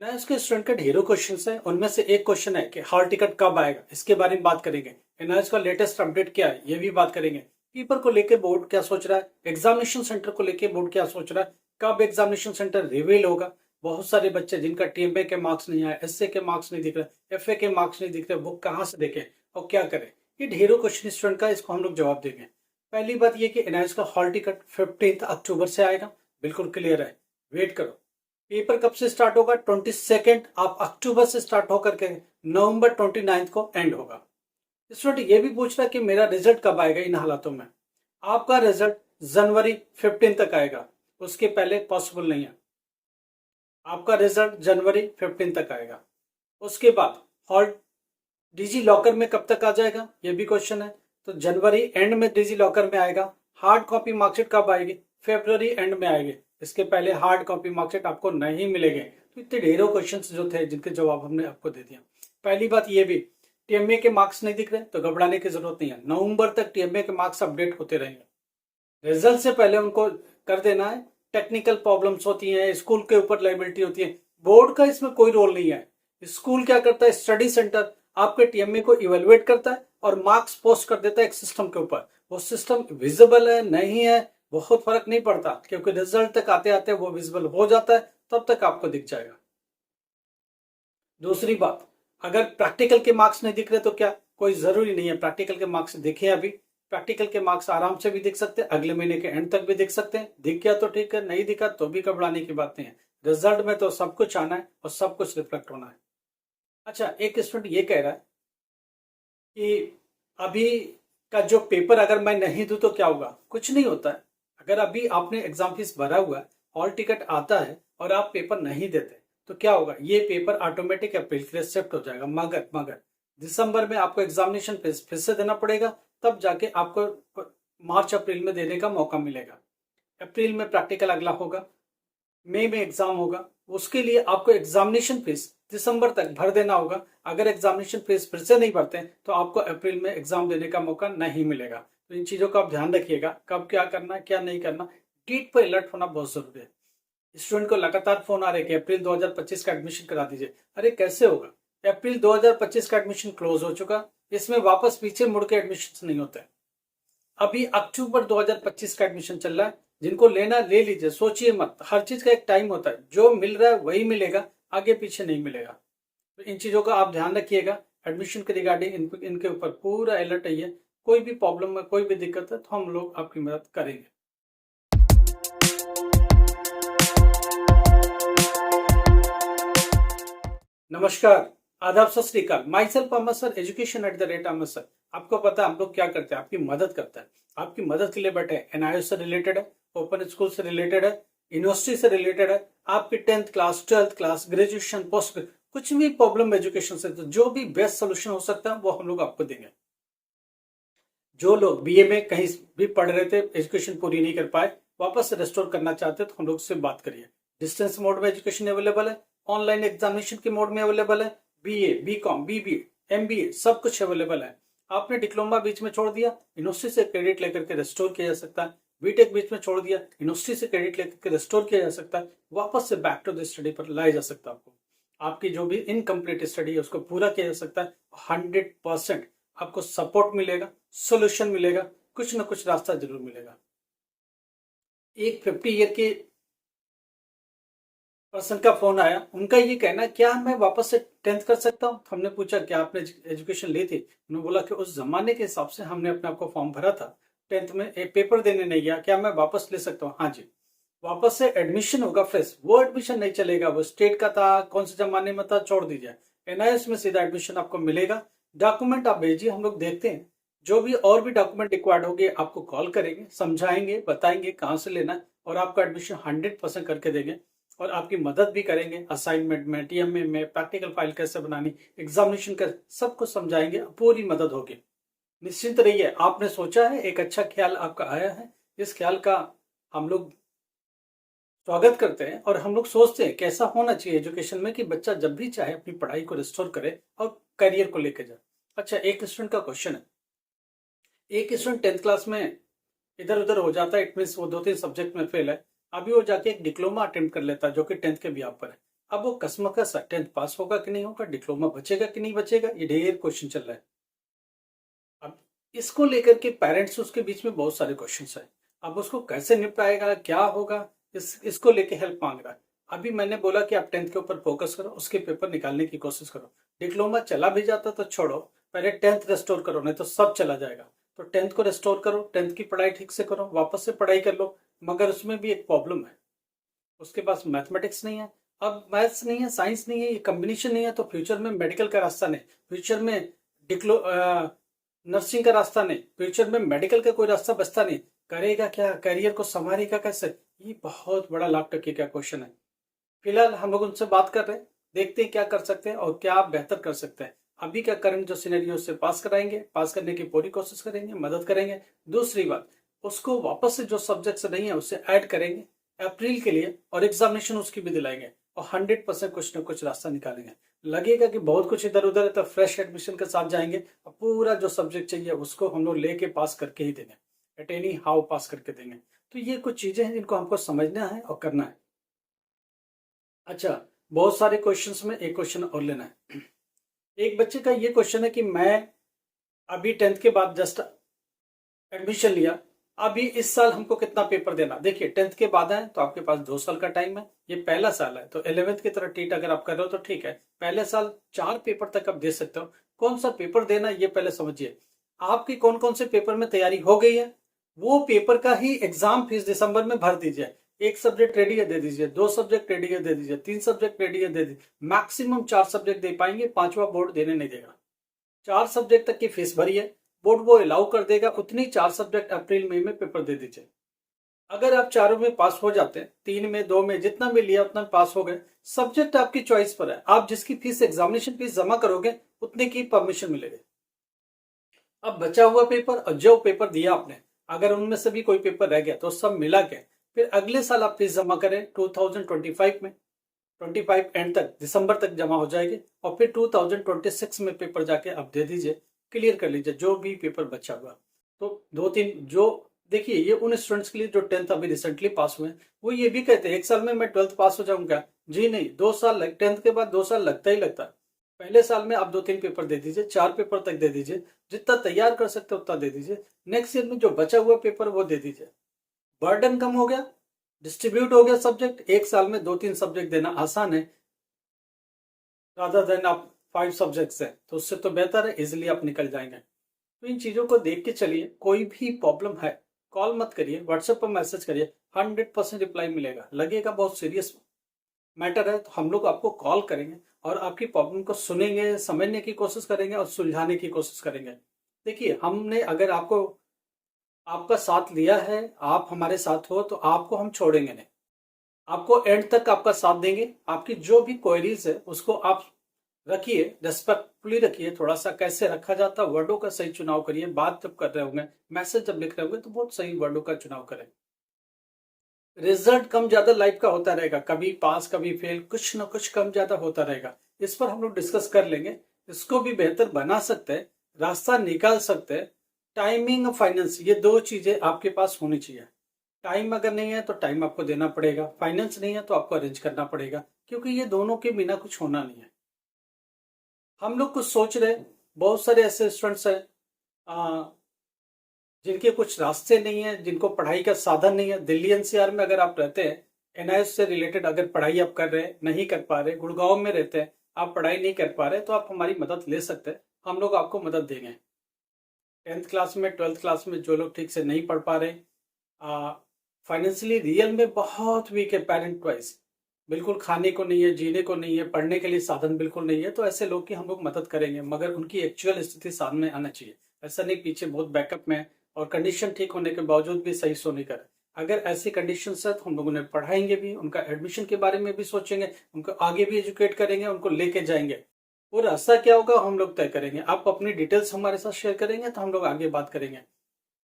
इसके स्टूडेंट के ढेरों क्वेश्चन है। उनमें से एक क्वेश्चन है कि हॉल टिकट कब आएगा, इसके बारे में बात करेंगे। एनआईएस का लेटेस्ट अपडेट क्या है ये भी बात करेंगे। पेपर को लेके बोर्ड क्या सोच रहा है, एग्जामिनेशन सेंटर को लेके बोर्ड क्या सोच रहा है, कब एग्जामिनेशन सेंटर रिवील होगा। बहुत सारे बच्चे जिनका टीएमए के मार्क्स नहीं आए, एसए के मार्क्स नहीं दिख रहे, एफए के मार्क्स नहीं दिख रहे, वो कहाँ से देखें और क्या करें। ये ढेरों क्वेश्चन स्टूडेंट का, इसको हम लोग जवाब देंगे। पहली बात ये कि एनआईएस का हॉल टिकट 15 अक्टूबर से आएगा, बिल्कुल क्लियर है, वेट करो। पेपर कब से स्टार्ट होगा, 22 आप अक्टूबर से स्टार्ट होकर के नवंबर 29 को एंड होगा। स्टूडेंट ये भी पूछ रहा है कि मेरा रिजल्ट कब आएगा। इन हालातों में आपका रिजल्ट जनवरी 15 तक आएगा, उसके पहले पॉसिबल नहीं है। आपका रिजल्ट जनवरी 15 तक आएगा। उसके बाद हॉल डिजी लॉकर में कब तक आ जाएगा, ये भी क्वेश्चन है। तो जनवरी एंड में डिजी लॉकर में आएगा। हार्ड कॉपी मार्कशीट कब आएगी, फरवरी एंड में आएगी। इसके पहले हार्ड कॉपी मार्कशीट आपको नहीं मिलेंगे। तो इतने ढेरों क्वेश्चंस जो थे जिनके जवाब हमने आपको दे दिया। पहली बात ये भी, टीएमए के मार्क्स नहीं दिख रहे तो घबराने की जरूरत नहीं है। नवंबर तक टीएमए के मार्क्स अपडेट होते रहेंगे। रिजल्ट से पहले उनको कर देना है। टेक्निकल प्रॉब्लम्स होती हैं, स्कूल के ऊपर लाइबिलिटी होती है, बोर्ड का इसमें कोई रोल नहीं है। स्कूल क्या करता है, स्टडी सेंटर आपके टीएमए को इवेलुएट करता है और मार्क्स पोस्ट कर देता है एक सिस्टम के ऊपर। वो सिस्टम विजिबल है नहीं है बहुत फर्क नहीं पड़ता, क्योंकि रिजल्ट तक आते आते वो विजिबल हो जाता है, तब तक आपको दिख जाएगा। दूसरी बात, अगर प्रैक्टिकल के मार्क्स नहीं दिख रहे तो क्या, कोई जरूरी नहीं है प्रैक्टिकल के मार्क्स दिखे। अभी प्रैक्टिकल के मार्क्स आराम से भी दिख सकते हैं, अगले महीने के एंड तक भी दिख सकते हैं। दिख गया तो ठीक है, नहीं दिखा तो भी घबराने की बात नहीं है। रिजल्ट में तो सब कुछ आना है और सब कुछ रिफ्लेक्ट होना है। अच्छा, एक स्टूडेंट ये कह रहा है कि अभी का जो पेपर अगर मैं नहीं दूं तो क्या होगा। कुछ नहीं होता है। अगर अभी आपने एग्जाम फीस भरा हुआ है, हॉल टिकट आता है और आप पेपर नहीं देते तो क्या होगा, ये पेपर ऑटोमेटिक अप्रैल के लिए शिफ्ट हो जाएगा। मगर दिसंबर में आपको एग्जामिनेशन फीस फिर से देना पड़ेगा, तब जाके आपको मार्च अप्रैल में देने का मौका मिलेगा। अप्रैल में प्रैक्टिकल अगला होगा, मई में एग्जाम होगा, उसके लिए आपको एग्जामिनेशन फीस दिसंबर तक भर देना होगा। अगर एग्जामिनेशन फीस फिर से नहीं भरते तो आपको अप्रैल में एग्जाम देने का मौका नहीं मिलेगा। तो इन चीजों का आप ध्यान रखिएगा, कब क्या करना है क्या नहीं करना। डेट पर अलर्ट होना बहुत जरूरी है। स्टूडेंट को लगातार फोन आ रहे कि अप्रैल 2025 का एडमिशन करा दीजिए। अरे कैसे होगा, अप्रैल 2025 का एडमिशन क्लोज हो चुका, इसमें वापस पीछे मुड़ के एडमिशन नहीं होते। अभी अक्टूबर 2025 का एडमिशन चल रहा है। जिनको लेना ले लीजिए, सोचिए मत। हर चीज का एक टाइम होता है, जो मिल रहा है वही मिलेगा, आगे पीछे नहीं मिलेगा। तो इन चीजों का आप ध्यान रखिएगा। एडमिशन के रिगार्डिंग इनके ऊपर पूरा अलर्ट है। कोई भी प्रॉब्लम है, कोई भी दिक्कत है तो हम लोग आपकी मदद करेंगे। नमस्कार, आदाब, सत श्री अकाल। My self Amar sir, education at the rate Amar sir. आपको पता है हम लोग क्या करते हैं, आपकी मदद करते हैं। आपकी मदद के लिए बैठे हैं। एनआईएस से रिलेटेड है, ओपन स्कूल से रिलेटेड है, यूनिवर्सिटी से रिलेटेड है, आपकी 10th class, 12th class, graduation, post, कुछ भी प्रॉब्लम एजुकेशन से, तो जो भी बेस्ट सोल्यूशन हो सकता है वो हम लोग आपको देंगे। जो लोग बीए में कहीं भी पढ़ रहे थे, एजुकेशन पूरी नहीं कर पाए, वापस रिस्टोर करना चाहते तो हम लोग से बात करिए। डिस्टेंस मोड में एजुकेशन अवेलेबल है, ऑनलाइन एग्जामिनेशन के मोड में अवेलेबल है, बीए, बीकॉम, बीबीए, एमबीए सब कुछ अवेलेबल है। आपने डिप्लोमा बीच में छोड़ दिया, यूनिवर्सिटी से क्रेडिट लेकर के रिस्टोर किया जा सकता है। बीटेक बीच में छोड़ दिया, यूनिवर्सिटी से क्रेडिट लेकर के रिस्टोर किया जा सकता है। वापस से बैक टू द स्टडी पर लाया जा सकता है। आपको आपकी जो भी इनकम्प्लीट स्टडी है उसको पूरा किया जा सकता है। 100% आपको सपोर्ट मिलेगा, सोल्यूशन मिलेगा, कुछ ना कुछ रास्ता जरूर मिलेगा। एक 50 ईयर के पर्सन का फोन आया, उनका ये कहना, क्या मैं वापस से 10th कर सकता हूँ। हमने पूछा क्या आपने एजुकेशन ली थी। उन्होंने बोला कि उस जमाने के हिसाब से हमने अपने आप को फॉर्म भरा था, 10th में एक पेपर देने नहीं गया, क्या मैं वापस ले सकता हूँ। हाँ जी, वापस से एडमिशन होगा फ्रेश। वो एडमिशन नहीं चलेगा, वो स्टेट का था, कौन से जमाने में था, छोड़ दीजिए। एनआईएस में सीधा एडमिशन आपको मिलेगा। डॉक्यूमेंट आप भेजिए, हम लोग देखते हैं। जो भी और भी डॉक्यूमेंट रिक्वायर्ड होंगे आपको कॉल करेंगे, समझाएंगे, बताएंगे कहाँ से लेना है, और आपका एडमिशन 100% करके देंगे। और आपकी मदद भी करेंगे असाइनमेंट में, टीएमए में, प्रैक्टिकल फाइल कैसे बनानी, एग्जामिनेशन का सब कुछ समझाएंगे, पूरी मदद होगी। निश्चिंत रहिए। आपने सोचा है, एक अच्छा ख्याल आपका आया है, इस ख्याल का हम लोग स्वागत करते हैं। और हम लोग सोचते हैं कैसा होना चाहिए एजुकेशन में कि बच्चा जब भी चाहे अपनी पढ़ाई को रिस्टोर करे और करियर को लेकर जाए। अच्छा, एक स्टूडेंट का क्वेश्चन है, एक स्टूडेंट 10th क्लास में इधर उधर हो जाता है, इट मीन वो 2-3 सब्जेक्ट में फेल है। अभी वो जाके एक डिप्लोमा अटेम्प्ट कर लेता है जो कि 10th के भी पर है। अब वो कसमकस 10th पास होगा कि नहीं होगा, डिप्लोमा बचेगा कि नहीं बचेगा, ये ढेर क्वेश्चन चल रहा है। अब इसको लेकर के पेरेंट्स उसके बीच में बहुत सारे क्वेश्चंस है। अब उसको कैसे निपटाएगा, क्या होगा, इसको लेके हेल्प मांग रहा है। अभी मैंने बोला कि आप 10th के ऊपर फोकस करो, उसके पेपर निकालने की कोशिश करो। डिप्लोमा चला भी जाता तो छोड़ो, पहले 10th रेस्टोर करो, नहीं तो सब चला जाएगा। तो 10th को रेस्टोर करो, 10th की पढ़ाई ठीक से करो, वापस से पढ़ाई कर लो। मगर उसमें भी एक प्रॉब्लम है, उसके पास मैथमेटिक्स नहीं है। अब मैथ्स नहीं है, साइंस नहीं है, ये कॉम्बिनेशन नहीं है, तो फ्यूचर में मेडिकल का रास्ता नहीं, फ्यूचर में डिक्लो नर्सिंग का रास्ता नहीं, फ्यूचर में मेडिकल का कोई रास्ता बचता नहीं। करेगा क्या, करियर को संभालेगा कैसे, ये बहुत बड़ा लाख टक्के का क्वेश्चन है। फिलहाल हम लोग उनसे बात कर रहे हैं, देखते हैं क्या कर सकते हैं और क्या आप बेहतर कर सकते हैं। अभी का करंट जो सिनेरियो से पास कराएंगे, पास करने की पूरी कोशिश करेंगे, मदद करेंगे। दूसरी बात, उसको वापस से जो सब्जेक्ट्स नहीं है उससे ऐड करेंगे अप्रैल के लिए, और एग्जामिनेशन उसकी भी दिलाएंगे, और 100% कुछ ना कुछ रास्ता निकालेंगे। लगेगा कि बहुत कुछ इधर उधर है तो फ्रेश एडमिशन के साथ जाएंगे, और पूरा जो सब्जेक्ट चाहिए उसको हम लोग लेके पास करके ही देंगे, एट एनी हाउ पास करके देंगे। तो ये कुछ चीजें हैं जिनको हमको समझना है और करना है। अच्छा, बहुत सारे क्वेश्चंस में एक क्वेश्चन और लेना है। एक बच्चे का ये क्वेश्चन है कि मैं अभी 10th के बाद जस्ट एडमिशन लिया, अभी इस साल हमको कितना पेपर देना। देखिए 10th के बाद है तो आपके पास 2 साल का टाइम है, ये पहला साल है, तो 11th की तरह टीट अगर आप कर रहे हो तो ठीक है। पहले साल 4 पेपर तक आप दे सकते हो। कौन सा पेपर देना ये पहले समझिए। आपकी कौन कौन से पेपर में तैयारी हो गई है, वो पेपर का ही एग्जाम फीस दिसंबर में भर दीजिए। एक सब्जेक्ट रेडी है दे दीजिए, 2 सब्जेक्ट रेडी है दे दीजिए, 3 सब्जेक्ट रेडी है दे दीजिए। मैक्सिमम 4 सब्जेक्ट दे पाएंगे, पांचवा बोर्ड देने नहीं देगा। 4 सब्जेक्ट तक की फीस भरी है, बोर्ड वो अलाउ कर देगा, उतनी 4 सब्जेक्ट अप्रैल मई में पेपर दे दीजिए। अगर आप चारों में पास हो जाते हैं, 3 में 2 में जितना भी लिया उतना पास हो गए, सब्जेक्ट आपकी चॉइस पर है, आप जिसकी फीस एग्जामिनेशन फीस जमा करोगे उतने की परमिशन मिलेगी। अब बचा हुआ पेपर और जो पेपर दिया आपने, अगर उनमें से भी कोई पेपर रह गया तो सब मिला के फिर अगले साल आप फीस जमा करें 2025 में, 25 एंड तक दिसंबर तक जमा हो जाएगी, और फिर 2026 में पेपर जाके आप दे दीजिए, क्लियर कर लीजिए जो भी पेपर बचा हुआ। तो 2-3 जो देखिए, ये उन स्टूडेंट्स के लिए जो 10th अभी रिसेंटली पास हुए हैं, वो ये भी कहते हैं 1 साल में मैं 12th पास हो जाऊंगा। जी नहीं, 2 साल 10th के बाद 2 साल लगता ही लगता है। पहले साल में आप 2-3 पेपर दे दीजिए, 4 पेपर तक दे दीजिए, जितना तैयार कर सकते हो उतना दे दीजिए। नेक्स्ट ईयर में जो बचा हुआ पेपर वो दे दीजिए, बर्डन कम हो गया, डिस्ट्रीब्यूट हो गया सब्जेक्ट। एक साल में 2-3 सब्जेक्ट देना आसान है, रादर देन आप 5 सब्जेक्ट्स है, तो उससे तो बेहतर है, इजिली आप निकल जाएंगे। तो इन चीजों को देख के चलिए। कोई भी प्रॉब्लम है कॉल मत करिए, व्हाट्सएप पर मैसेज करिए, 100% रिप्लाई मिलेगा। लगेगा बहुत सीरियस मैटर है तो हम लोग आपको कॉल करेंगे और आपकी प्रॉब्लम को सुनेंगे, समझने की कोशिश करेंगे और सुलझाने की कोशिश करेंगे। देखिए, हमने अगर आपको आपका साथ लिया है, आप हमारे साथ हो, तो आपको हम छोड़ेंगे नहीं, आपको एंड तक आपका साथ देंगे। आपकी जो भी क्वेरीज है उसको आप रखिए, रेस्पेक्टफुली रखिए। थोड़ा सा कैसे रखा जाता है, वर्डों का सही चुनाव करिए। बात जब कर रहे होंगे, मैसेज जब लिख रहे होंगे, तो बहुत सही वर्डों का चुनाव करें। रिजल्ट कम ज्यादा लाइफ का होता रहेगा, कभी पास कभी फेल, कुछ ना कुछ कम ज्यादा होता रहेगा। इस पर हम लोग डिस्कस कर लेंगे, इसको भी बेहतर बना सकते हैं, रास्ता निकाल सकते हैं। टाइमिंग और फाइनेंस, ये 2 चीजें आपके पास होनी चाहिए। टाइम अगर नहीं है तो टाइम आपको देना पड़ेगा, फाइनेंस नहीं है तो आपको अरेंज करना पड़ेगा, क्योंकि ये दोनों के बिना कुछ होना नहीं है। हम लोग कुछ सोच रहे, बहुत सारे ऐसे स्टूडेंट्स हैं जिनके कुछ रास्ते नहीं है, जिनको पढ़ाई का साधन नहीं है। दिल्ली एनसीआर में अगर आप रहते हैं, एनआईएस से रिलेटेड अगर पढ़ाई आप कर रहे हैं, नहीं कर पा रहे, गुड़गांव में रहते हैं, आप पढ़ाई नहीं कर पा रहे, तो आप हमारी मदद ले सकते हैं, हम लोग आपको मदद देंगे। 10th क्लास में, 12th क्लास में जो लोग ठीक से नहीं पढ़ पा रहे, फाइनेंशियली रियल में बहुत वीक है, पेरेंट वाइज बिल्कुल खाने को नहीं है, जीने को नहीं है, पढ़ने के लिए साधन बिल्कुल नहीं है, तो ऐसे लोग की हम लोग मदद करेंगे, मगर उनकी एक्चुअल स्थिति सामने आना चाहिए। ऐसा नहीं पीछे बहुत बैकअप में है और कंडीशन ठीक होने के बावजूद भी सही सो नहीं करे। अगर ऐसी कंडीशन है तो हम लोग उन्हें पढ़ाएंगे भी, उनका एडमिशन के बारे में भी सोचेंगे, उनको आगे भी एजुकेट करेंगे, उनको लेके जाएंगे। वो रास्ता क्या होगा हम लोग तय करेंगे। आप अपनी डिटेल्स हमारे साथ शेयर करेंगे तो हम लोग आगे बात करेंगे।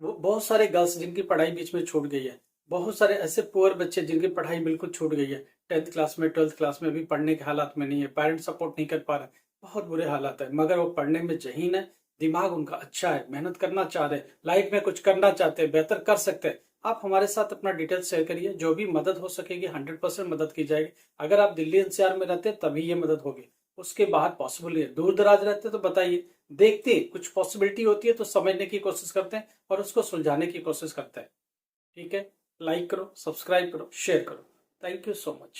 वो बहुत सारे गर्ल्स जिनकी पढ़ाई बीच में छूट गई है, बहुत सारे ऐसे पुअर बच्चे जिनकी पढ़ाई बिल्कुल छूट गई है, 10th क्लास में, 12th क्लास में भी पढ़ने के हालात में नहीं है, पेरेंट्स सपोर्ट नहीं कर पा रहे, बहुत बुरे हालात है, मगर वो पढ़ने में जहीन है, दिमाग उनका अच्छा है, मेहनत करना चाह रहे, लाइफ में कुछ करना चाहते हैं, बेहतर कर सकते हैं, आप हमारे साथ अपना डिटेल शेयर करिए, जो भी मदद हो सकेगी 100% मदद की जाएगी। अगर आप दिल्ली एनसीआर में रहते हैं तभी ये मदद होगी, उसके बाहर पॉसिबल है। दूर दराज रहते तो बताइए, देखते हैं कुछ पॉसिबिलिटी होती है तो समझने की कोशिश करते हैं और उसको सुलझाने की कोशिश करते हैं। ठीक है, लाइक करो, सब्सक्राइब करो, शेयर करो। Thank you so much.